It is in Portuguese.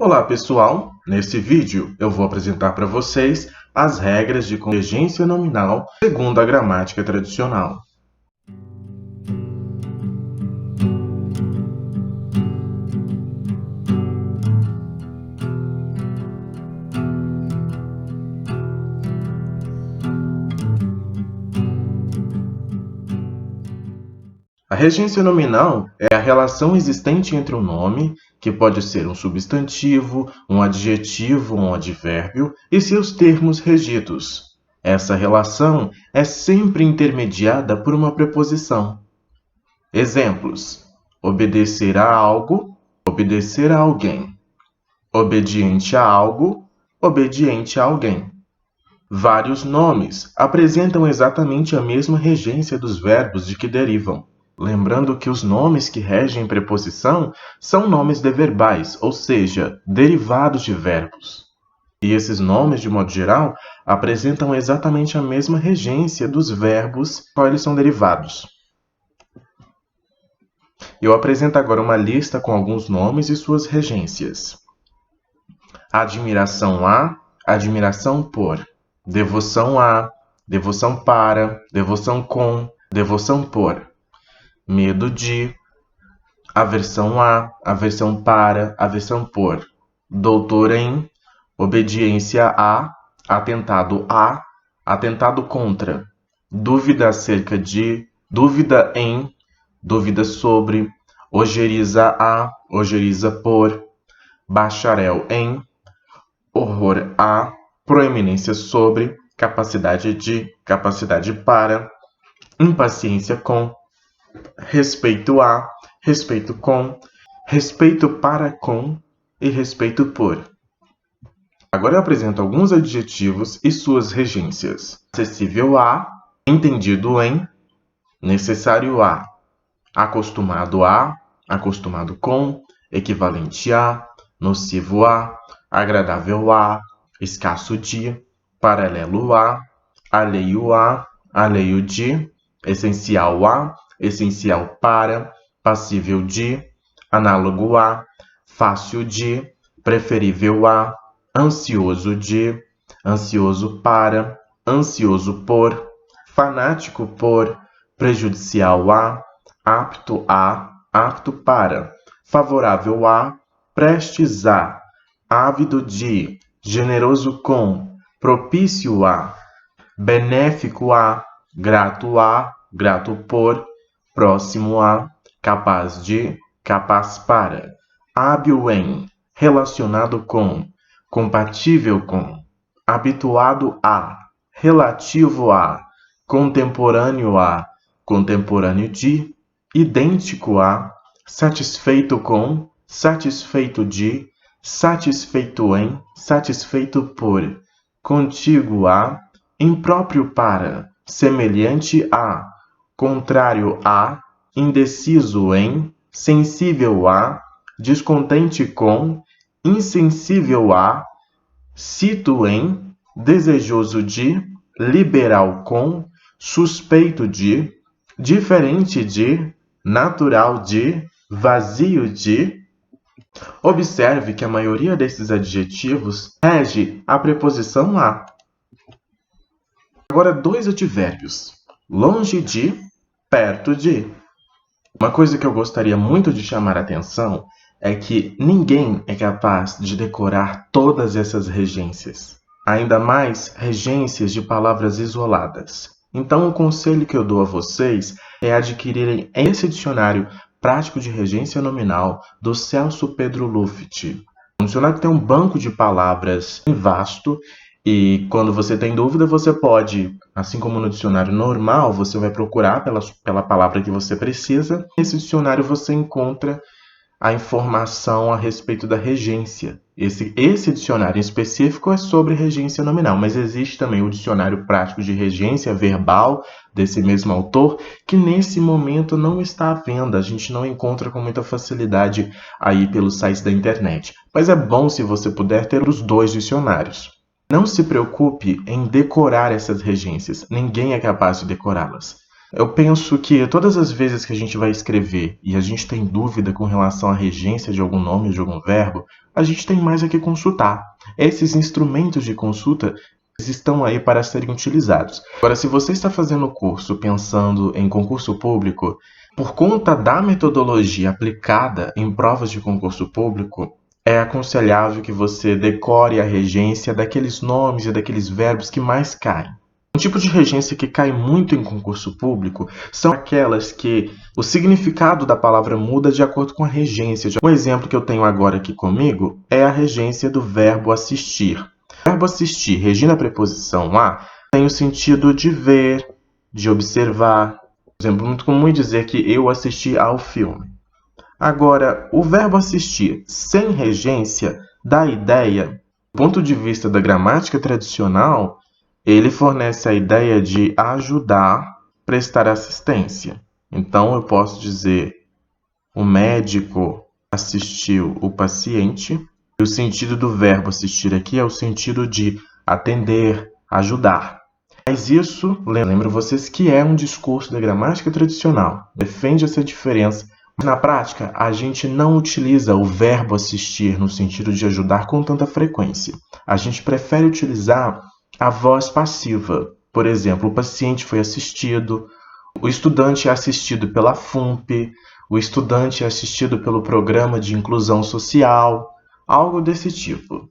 Olá pessoal, nesse vídeo eu vou apresentar para vocês as regras de convergência nominal segundo a gramática tradicional. A regência nominal é a relação existente entre um nome, que pode ser um substantivo, um adjetivo ou um advérbio, e seus termos regidos. Essa relação é sempre intermediada por uma preposição. Exemplos: obedecer a algo, obedecer a alguém. Obediente a algo, obediente a alguém. Vários nomes apresentam exatamente a mesma regência dos verbos de que derivam. Lembrando que os nomes que regem preposição são nomes deverbais, ou seja, derivados de verbos. E esses nomes, de modo geral, apresentam exatamente a mesma regência dos verbos qual eles são derivados. Eu apresento agora uma lista com alguns nomes e suas regências. Admiração a, admiração por. Devoção a, devoção para, devoção com, devoção por. Medo de, aversão a, aversão para, aversão por. Doutor em, obediência a, atentado contra. Dúvida acerca de, dúvida em, dúvida sobre. Ojeriza a, ojeriza por. Bacharel em, horror a, proeminência sobre, capacidade de, capacidade para. Impaciência com, respeito a, respeito com, respeito para com e respeito por. Agora eu apresento alguns adjetivos e suas regências. Acessível a, entendido em, necessário a, acostumado com, equivalente a, nocivo a, agradável a, escasso de, paralelo a, alheio de, essencial a, essencial para, passível de, análogo a, fácil de, preferível a, ansioso de, ansioso para, ansioso por, fanático por, prejudicial a, apto para, favorável a, prestes a, ávido de, generoso com, propício a, benéfico a, grato por, próximo a, capaz de, capaz para, hábil em, relacionado com, compatível com, habituado a, relativo a, contemporâneo de, idêntico a, satisfeito com, satisfeito de, satisfeito em, satisfeito por, contíguo a, impróprio para, semelhante a, contrário a, indeciso em, sensível a, descontente com, insensível a, cito em, desejoso de, liberal com, suspeito de, diferente de, natural de, vazio de. Observe que a maioria desses adjetivos rege a preposição a. Agora, dois advérbios. Longe de, perto de. Uma coisa que eu gostaria muito de chamar a atenção é que ninguém é capaz de decorar todas essas regências. Ainda mais regências de palavras isoladas. Então, o conselho que eu dou a vocês é adquirirem esse dicionário prático de regência nominal do Celso Pedro Luft. Um dicionário que tem um banco de palavras vasto. E quando você tem dúvida, você pode, assim como no dicionário normal, você vai procurar pela palavra que você precisa. Nesse dicionário você encontra a informação a respeito da regência. Esse dicionário em específico é sobre regência nominal, mas existe também o dicionário prático de regência verbal desse mesmo autor, que nesse momento não está à venda, a gente não encontra com muita facilidade aí pelos sites da internet. Mas é bom se você puder ter os dois dicionários. Não se preocupe em decorar essas regências, ninguém é capaz de decorá-las. Eu penso que todas as vezes que a gente vai escrever e a gente tem dúvida com relação à regência de algum nome ou de algum verbo, a gente tem mais a que consultar. Esses instrumentos de consulta estão aí para serem utilizados. Agora, se você está fazendo o curso pensando em concurso público, por conta da metodologia aplicada em provas de concurso público, é aconselhável que você decore a regência daqueles nomes e daqueles verbos que mais caem. Um tipo de regência que cai muito em concurso público são aquelas que o significado da palavra muda de acordo com a regência. Um exemplo que eu tenho agora aqui comigo é a regência do verbo assistir. O verbo assistir, regindo a preposição a, tem o sentido de ver, de observar. Por exemplo, muito comum dizer que eu assisti ao filme. Agora, o verbo assistir sem regência dá a ideia, do ponto de vista da gramática tradicional, ele fornece a ideia de ajudar, prestar assistência. Então, eu posso dizer, o médico assistiu o paciente. E o sentido do verbo assistir aqui é o sentido de atender, ajudar. Mas isso, lembro vocês que é um discurso da gramática tradicional. Defende essa diferença. Mas na prática, a gente não utiliza o verbo assistir no sentido de ajudar com tanta frequência. A gente prefere utilizar a voz passiva. Por exemplo, o paciente foi assistido, o estudante é assistido pela FUNP, o estudante é assistido pelo programa de inclusão social, algo desse tipo.